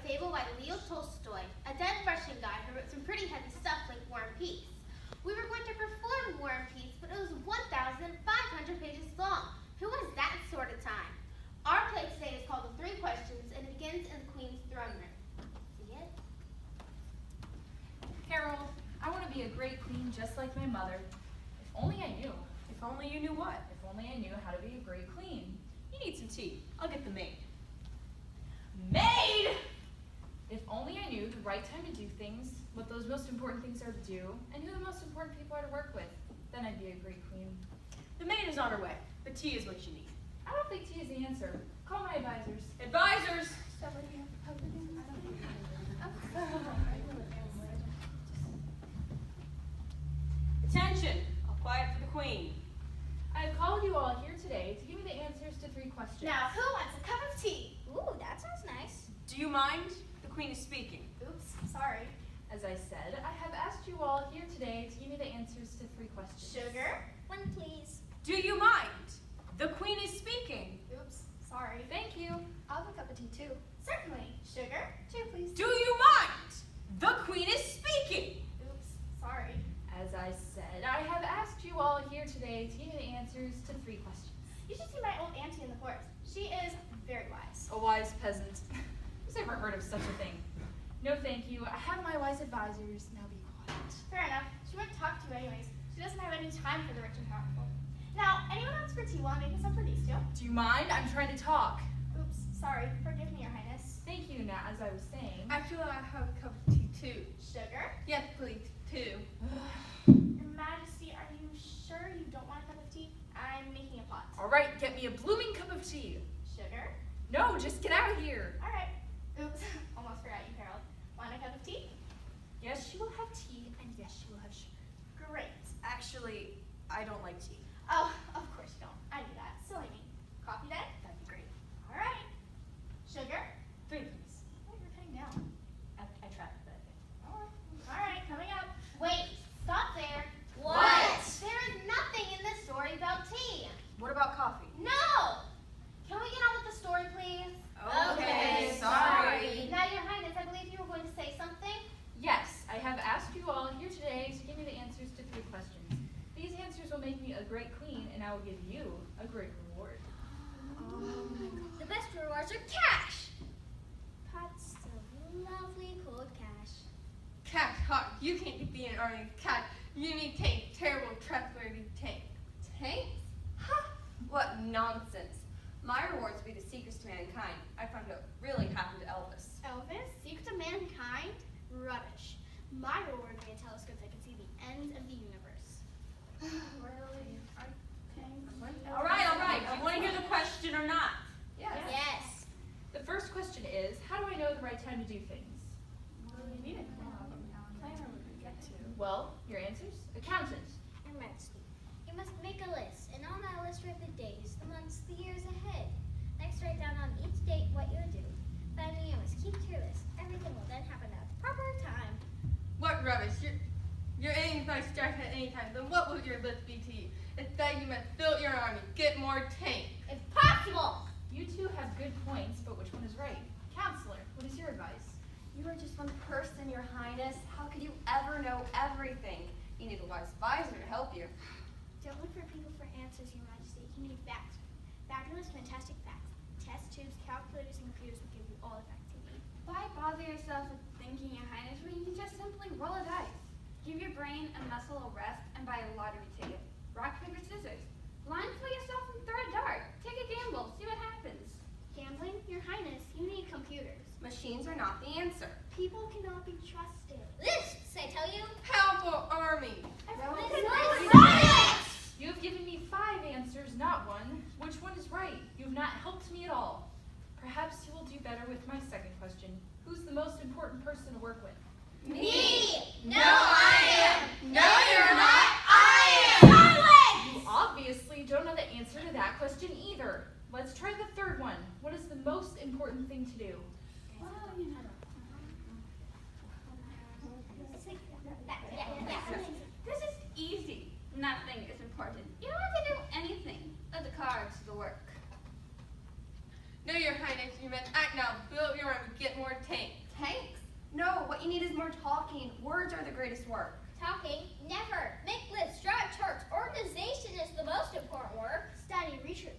fable by Leo Tolstoy, a dead Russian guy who wrote some pretty heavy stuff like War and Peace. We were going to perform War and Peace, but it was 1,500 pages long. Who has that sort of time? Our play today is called The Three Questions, and it begins in the Queen's throne room. See it? Carol, I want to be a great queen just like my mother. If only I knew. If only you knew what? If only I knew how to be a great queen. You need some tea. I'll get the maid. Maid! If only I knew the right time to do things, what those most important things are to do, and who the most important people are to work with, then I'd be a great queen. The maid is on her way, but tea is what you need. I don't think tea is the answer. Call my advisors. Advisors! Attention! All quiet for the queen. I have called you all here today to give me the answers to 3 questions. Now, who wants a cup of tea? Ooh, that sounds nice. Do you mind? The queen is speaking. Oops, sorry. As I said, I have asked you all here today to give me the answers to 3 questions. Sugar? One, please. Do you mind? The queen is speaking. Oops, sorry. Thank you. I'll have a cup of tea, too. Certainly. Sugar? 2, please. Do you mind? The queen is speaking. Oops, sorry. As I said, I have asked you all here today to give me the answers to 3 questions. You should see my old auntie in the forest. She is very wise. A wise peasant. Who's ever heard of such a thing? No, thank you. I have my wise advisors. Now be quiet. Fair enough. She wouldn't talk to you anyways. She doesn't have any time for the rich and powerful. Now, anyone else for tea while I'm making some for these two? Do you mind? I'm trying to talk. Oops, sorry. Forgive me, Your Highness. Thank you. Now, as I was saying. Actually, I have a cup of tea too. Sugar? Yes, please, too. Your Majesty, are you sure you don't want a cup of tea? I'm making a pot. All right, get me a blooming cup of tea. Sugar? No, just get out of here. All right. Oops, almost forgot you, Harold. Want a cup of tea? Yes, she will have tea, and yes, she will have sugar. Great. Actually, I don't like tea. Oh, of course you don't. I knew that. Silly me. Coffee then? That'd be great. All right. Sugar? 3, please. Oh, you're cutting down. I tried, but I think. All right, coming up. Wait, stop there. What? There is nothing in this story about tea. What about coffee? No! Can we get on with the story, please? Okay, sorry. Now, Your Highness, I believe you were going to say something. Yes, I have asked you all here today to give me the answers to 3 questions. These answers will make me a great queen, and I will give you a great reward. The best rewards are cash. Pots of lovely cold cash. Cat, hot. You can't be an army cat. You need tank. Terrible, trustworthy tank. Tanks? Ha! What nonsense. My rewards will be the secrets to mankind. I found out what really happened to Elvis. Elvis, secret of mankind? Rubbish. My reward would be a telescope that can see the ends of the universe. Really? All right. Do you want to hear the question or not? Yes. Yes. The first question is, how do I know the right time to do things? Well, your answers? Accountant. Your Majesty, you must make a list, and on that list write the days, the months, the years ahead. Next, write down on each date what you will do. Finally, you must keep to your list. Everything will then happen at the proper time. What rubbish. Your aim is not strike at any time. Then what will your list be to you? Instead, you must build your army. Get more tanks. Impossible! You two have good points, but which one is right? Counselor, what is your advice? You are just one person, Your Highness. How could you ever know everything? You need a wise advisor to help you. Don't look for people for answers, Your Majesty. You need facts. Fabulous, fantastic facts. Test tubes, calculators, and computers will give you all the facts you need. Why bother yourself with thinking, Your Highness, when you can just simply roll a dice? Give your brain and muscle a rest and buy a lottery ticket. Rock, paper, scissors. Blindfold yourself and throw a dart. Take a gamble. See what happens. Gambling? Your Highness, you need computers. Machines are not the answer. People cannot be trusted. Lists, I tell you. Powerful army. You have given me 5 answers, not 1. Which one is right? You have not helped me at all. Perhaps you will do better with my second question. Who's the most important person to work with? Me! No, I am. No, you're not. I am. You obviously don't know the answer to that question either. Let's try the third one. What is the most important thing to do? This is easy. Nothing is important. You don't have to do anything. Let the cards do the work. No, Your Highness, you must act now. Build your army, get more tanks. Tanks? No, what you need is more talking. Words are the greatest work. Talking? Never. Make lists, drive charts. Organization is the most important work. Study, research.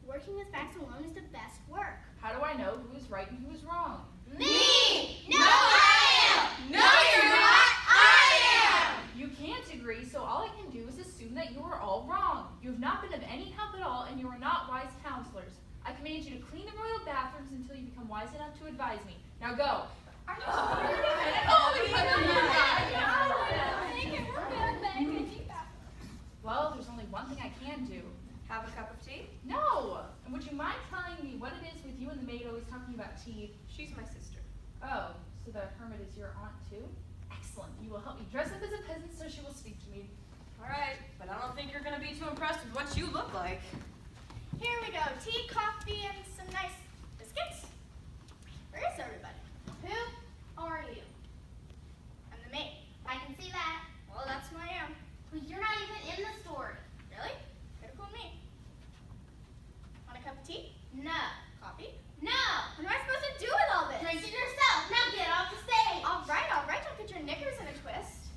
Working with facts alone is the best work. How do I know who is right and who is wrong? Me! No, I am! No, you're not! I am! You can't agree, so all I can do is assume that you are all wrong. You have not been of any help at all, and you are not wise counselors. I command you to clean the royal bathrooms until you become wise enough to advise me. Now go. Oh, because of you guys. Well, there's only one thing I can do. Have a cup of tea? No! And would you mind telling me what it is with you and the maid always talking about tea? She's my sister. Oh, so the hermit is your aunt too? Excellent. You will help me dress up as a peasant so she will speak to me. All right, but I don't think you're going to be too impressed with what you look like. Here we go. Tea, coffee, and some nice biscuits. Where is everybody? Who are you? I'm the maid. I can see that. Well, that's who I am. Well, you're not even in the story. Really? Critical me. Want a cup of tea? No. Coffee? No. What am I supposed to do with all this? Drink it yourself. Now get off the stage. All right. Don't get your knickers in a twist.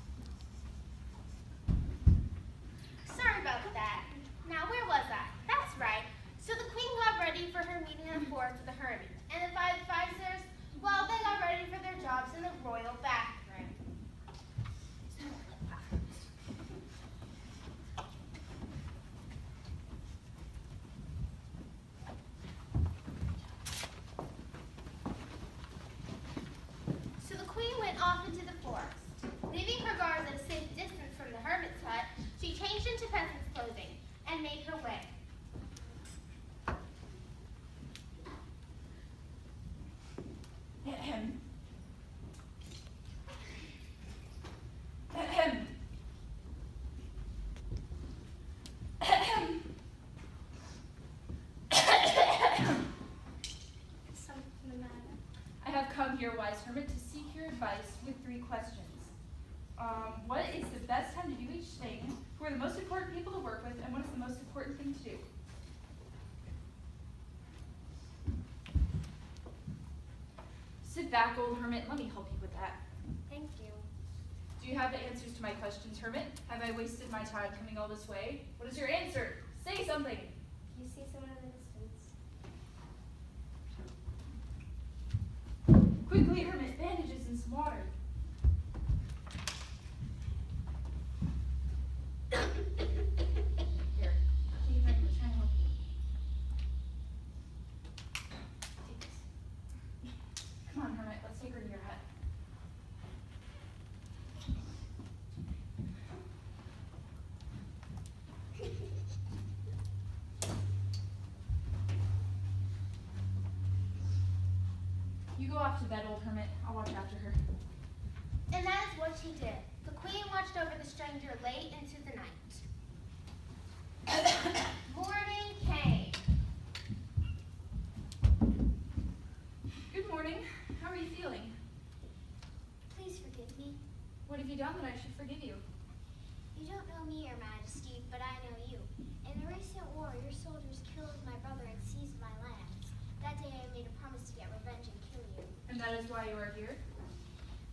Sorry about that. Now, where was I? That's right. So the queen got ready for her meeting in the forest with the hermit. And the 5 advisors, well, they got ready for their jobs in the royal bathroom. So the queen went off into the forest. Leaving her guards at a safe distance from the hermit's hut, she changed into peasant's clothing and made her way. Ahem. Ahem. Ahem. Something the matter. I have come here, wise hermit, to seek your advice with 3 questions. What is the best time to do each thing? Who are the most important people to work with? And what is the most important thing to do? Sit back, old hermit. Let me help you with that. Thank you. Do you have the answers to my questions, hermit? Have I wasted my time coming all this way? What is your answer? Say something. You see someone in the distance? Quickly, hermit, bandages and some water. Here, take a drink. We're trying to help you. Take this. Come on, hermit. Let's take her to your hut. You go off to bed, old hermit. I'll watch after her. And that is what she did. The queen watched over the stranger late into the night. Morning came. Good morning. How are you feeling? Please forgive me. What have you done that I should forgive you? You don't know me, Your Majesty, but I know you. In the recent war, your soldiers killed my brother and seized my lands. That day I made a promise to get revenge and kill you. And that is why you are here?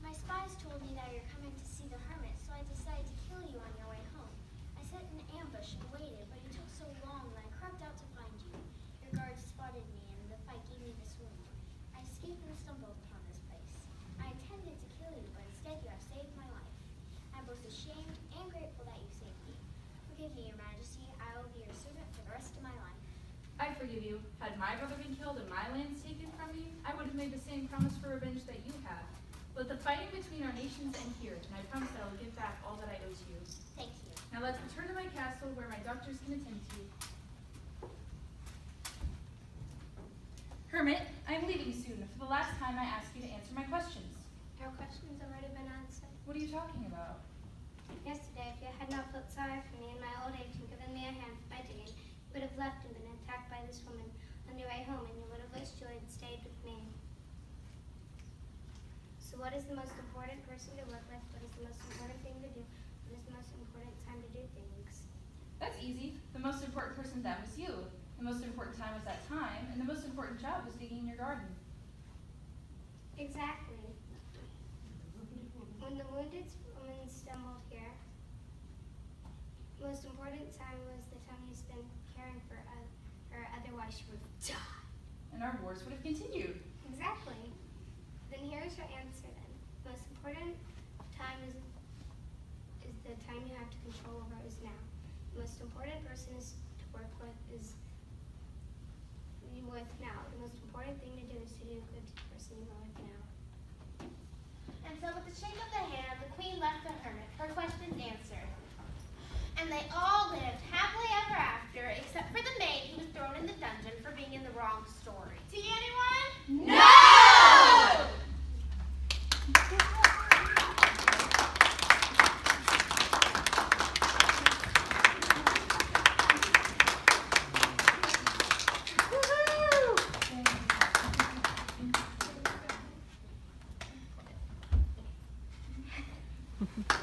My spies told me that you're coming to see the hermit, so I decided to kill you on your way home. I set an ambush and waited, but you took so long that I crept out to find you. Your guards spotted me, and the fight gave me this wound. I escaped and stumbled upon this place. I intended to kill you, but instead you have saved my life. I'm both ashamed and grateful that you saved me. Forgive me, Your Majesty. I will be your servant for the rest of my life. I forgive you. Had my brother been killed and my lands taken from me, I would have made the same promise for revenge that you have. Let the fighting between our nations end here, and I promise that I will give back all that I owe to you. Thank you. Now let's return to my castle where my doctors can attend to you. Hermit, I'm leaving soon. For the last time, I ask you to answer my questions. Your question's already been answered. What are you talking about? Yesterday, if you had not felt sorry for me in my old age and given me a hand for my digging, you would have left and been attacked by this woman on your way home, and you would have wished you had stayed with me. So what is the most important person to work with? What is the most important thing to do? What is the most important time to do things? That's easy. The most important person then was you. The most important time was that time, and the most important job was digging in your garden. Exactly. When the wounded woman stumbled here, the most important time was the time you spent caring for her, otherwise she would have died. And our wars would have continued. Exactly. Then here's your answer then. The most important time is the time you have to control over is now. The most important person is to work with is you with now. The most important thing to do is to do good to the person you are with now. And so with a shake of the hand, the queen left the hermit, her questions answered. And they all lived happily ever after, except for the maid who was thrown in the dungeon for being in the wrong story. See anyone? No! Woohoo!